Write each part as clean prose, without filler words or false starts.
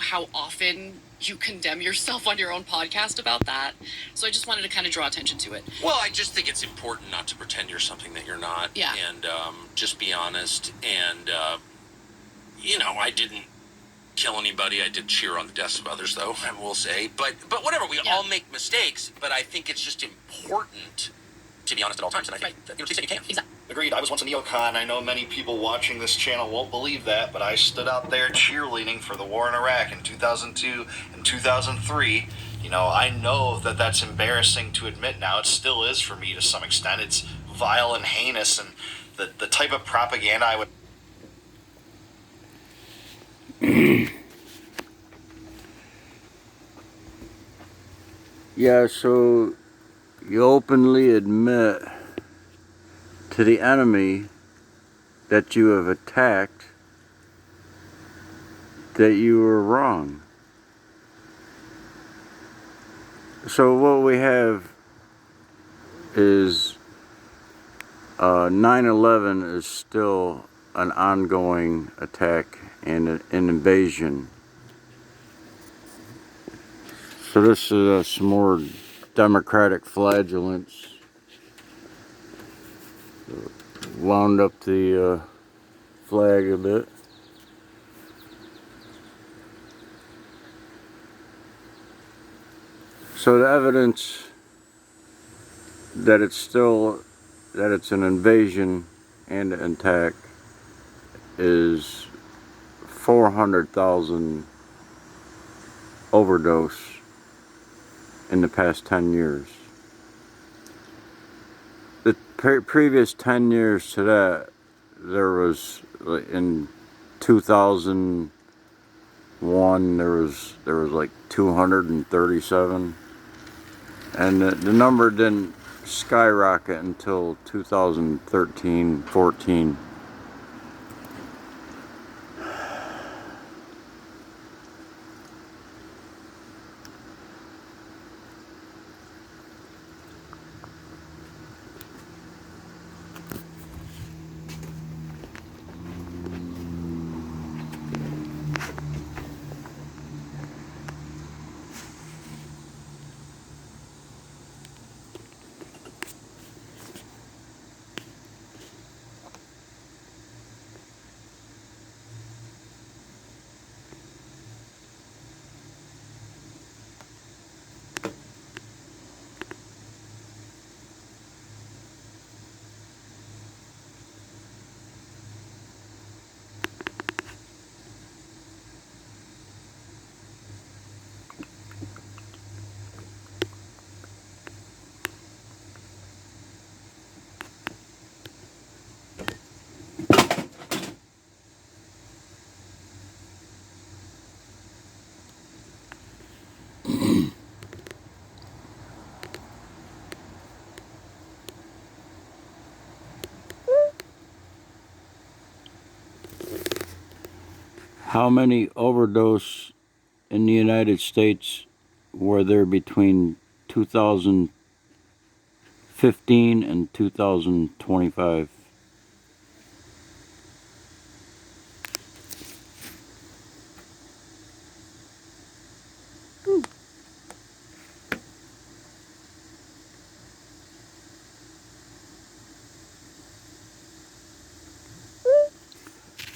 how often you condemn yourself on your own podcast about that. So I just wanted to kind of draw attention to it. Well, I just think it's important not to pretend you're something that you're not. Yeah. And just be honest. And, I didn't kill anybody. I did cheer on the deaths of others, though, I will say. But whatever, we all make mistakes. But I think it's just important to be honest at all times. And I think that, to the extent you can. Exactly. Agreed. I was once a neocon. I know many people watching this channel won't believe that, but I stood out there cheerleading for the war in Iraq in 2002 and 2003. I know that that's embarrassing to admit now. It still is for me to some extent. It's vile and heinous, and the type of propaganda I would... Yeah, so you openly admit to the enemy that you have attacked that you were wrong. So what we have is 9/11 is still an ongoing attack and an invasion. So this is some more Democratic flagellants. Wound up the flag a bit. So the evidence that it's an invasion and an attack is 400,000 overdose in the past 10 years. The previous 10 years to that, there was, in 2001, there was like 237, and the number didn't skyrocket until 2013, 14. How many overdose in the United States were there between 2015 and 2025?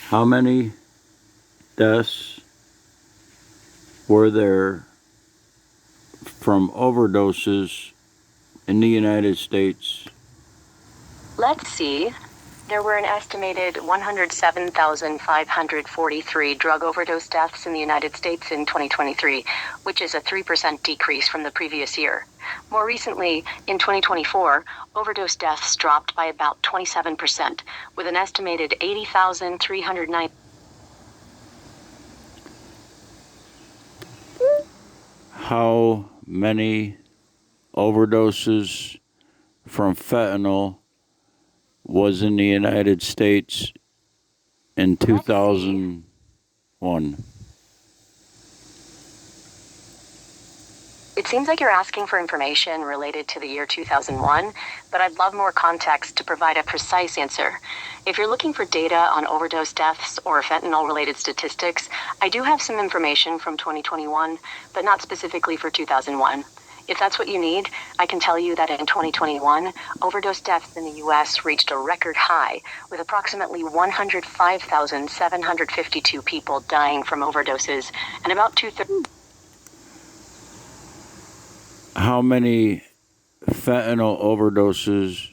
How many deaths were there from overdoses in the United States? Let's see. There were an estimated 107,543 drug overdose deaths in the United States in 2023, which is a 3% decrease from the previous year. More recently, in 2024, overdose deaths dropped by about 27%, with an estimated 80,309. How many overdoses from fentanyl was in the United States in 2001? It seems like you're asking for information related to the year 2001, but I'd love more context to provide a precise answer. If you're looking for data on overdose deaths or fentanyl-related statistics, I do have some information from 2021, but not specifically for 2001. If that's what you need, I can tell you that in 2021, overdose deaths in the U.S. reached a record high, with approximately 105,752 people dying from overdoses, and about two-thirds. How many fentanyl overdoses?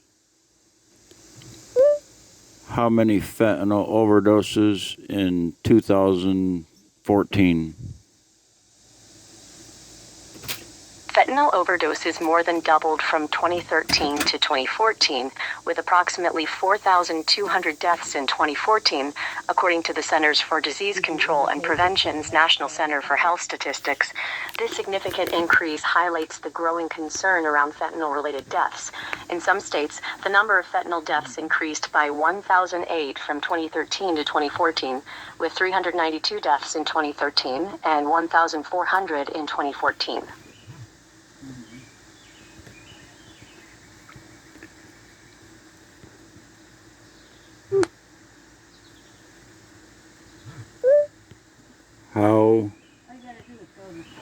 How many fentanyl overdoses in 2014? Fentanyl overdoses more than doubled from 2013 to 2014, with approximately 4,200 deaths in 2014, according to the Centers for Disease Control and Prevention's National Center for Health Statistics. This significant increase highlights the growing concern around fentanyl-related deaths. In some states, the number of fentanyl deaths increased by 1,008 from 2013 to 2014, with 392 deaths in 2013 and 1,400 in 2014.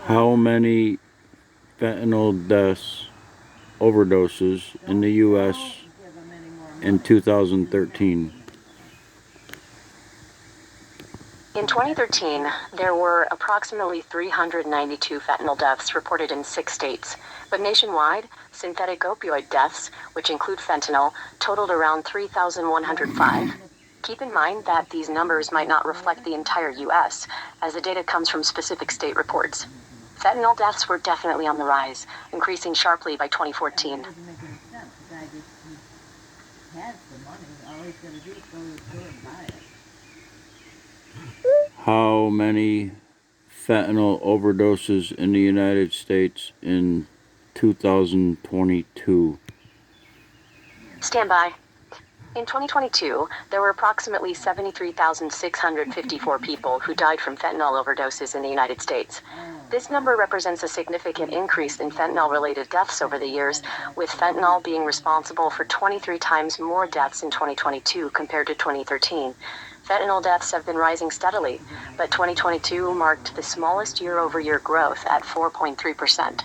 How many fentanyl deaths, overdoses in the U.S. in 2013? In 2013, there were approximately 392 fentanyl deaths reported in 6 states, but nationwide, synthetic opioid deaths, which include fentanyl, totaled around 3,105. Keep in mind that these numbers might not reflect the entire U.S., as the data comes from specific state reports. Fentanyl deaths were definitely on the rise, increasing sharply by 2014. How many fentanyl overdoses in the United States in 2022? Stand by. In 2022, there were approximately 73,654 people who died from fentanyl overdoses in the United States. This number represents a significant increase in fentanyl-related deaths over the years, with fentanyl being responsible for 23 times more deaths in 2022 compared to 2013. Fentanyl deaths have been rising steadily, but 2022 marked the smallest year-over-year growth at 4.3%.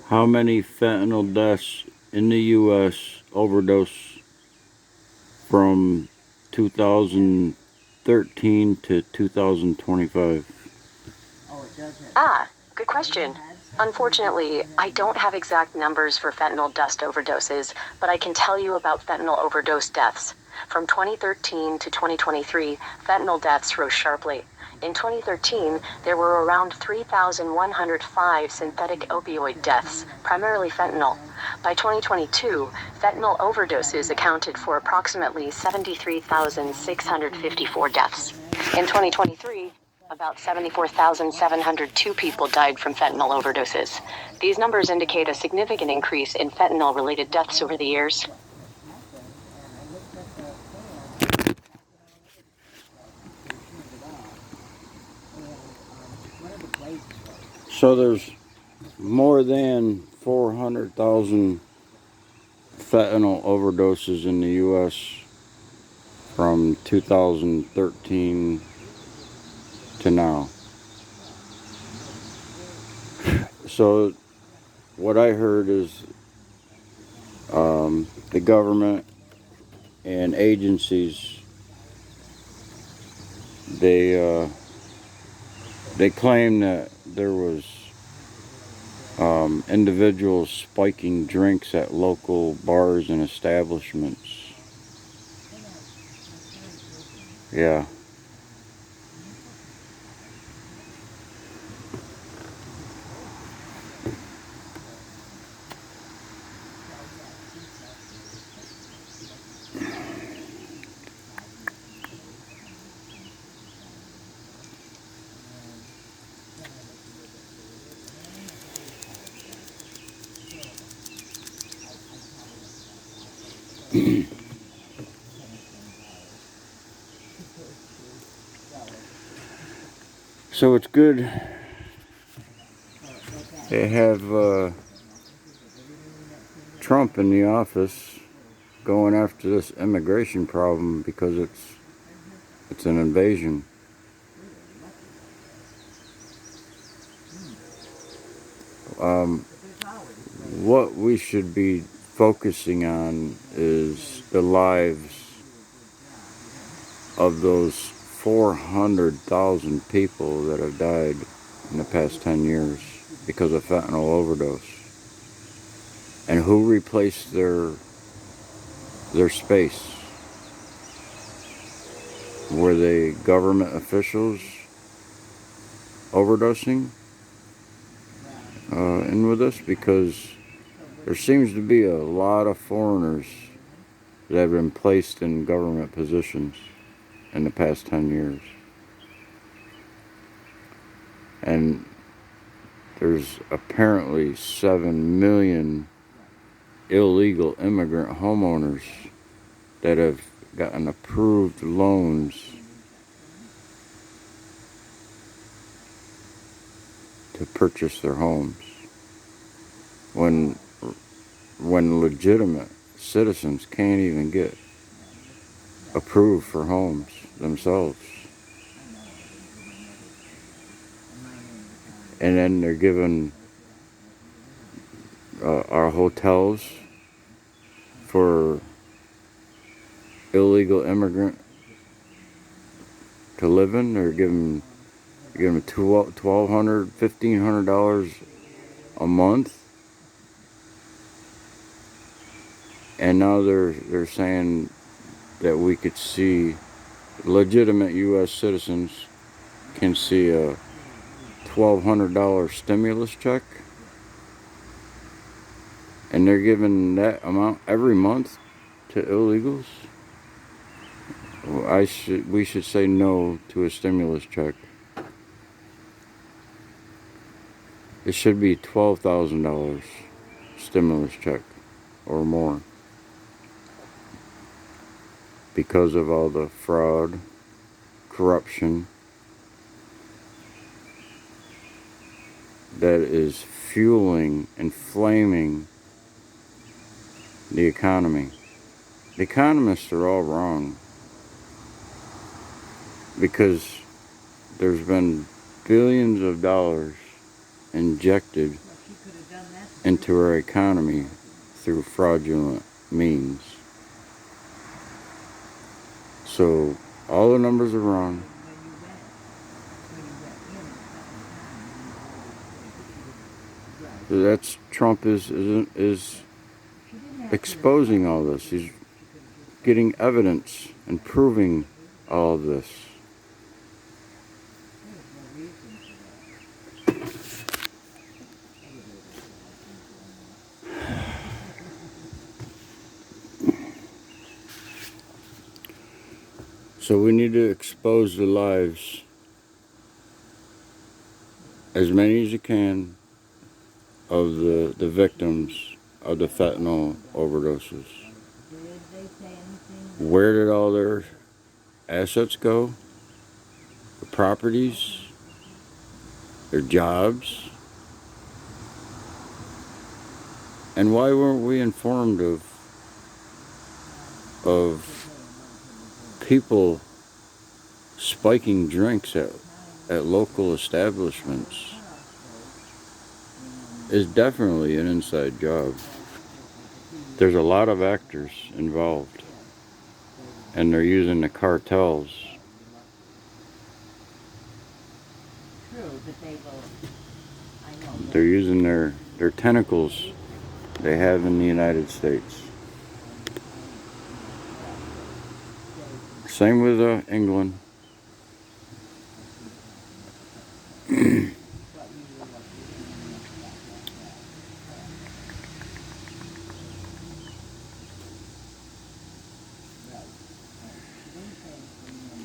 How many fentanyl deaths in the U.S. overdose from 2013 to 2025? Good question. Unfortunately, I don't have exact numbers for fentanyl dust overdoses, but I can tell you about fentanyl overdose deaths. From 2013 to 2023, fentanyl deaths rose sharply. In 2013, there were around 3,105 synthetic opioid deaths, primarily fentanyl. By 2022, fentanyl overdoses accounted for approximately 73,654 deaths. In 2023, about 74,702 people died from fentanyl overdoses. These numbers indicate a significant increase in fentanyl-related deaths over the years. So there's more than 400,000 fentanyl overdoses in the U.S. from 2013 to now. So what I heard is the government and agencies, they claim that there was individuals spiking drinks at local bars and establishments. Yeah. So it's good they have Trump in the office going after this immigration problem because it's an invasion. What we should be focusing on is the lives of those 400,000 people that have died in the past 10 years because of fentanyl overdose. And who replaced their space? Were they government officials overdosing in with us? Because there seems to be a lot of foreigners that have been placed in government positions in the past 10 years. And there's apparently 7 million illegal immigrant homeowners that have gotten approved loans to purchase their homes when legitimate citizens can't even get approved for homes themselves. And then they're given our hotels for illegal immigrant to live in. They're giving them $1,200, $1,500 a month, and now they're saying that we could see legitimate U.S. citizens can see a $1,200 stimulus check, and they're giving that amount every month to illegals. We should say no to a stimulus check. It should be $12,000 stimulus check or more because of all the fraud, corruption that is fueling, inflaming the economy. The economists are all wrong because there's been billions of dollars injected into our economy through fraudulent means. So all the numbers are wrong. That's Trump is exposing all this. He's getting evidence and proving all of this. So we need to expose the lives, as many as you can, of the victims of the fentanyl overdoses. Where did all their assets go? The properties? Their jobs? And why weren't we informed of people spiking drinks at local establishments? Is definitely an inside job. There's a lot of actors involved, and they're using the cartels. They're using their tentacles they have in the United States. Same with England.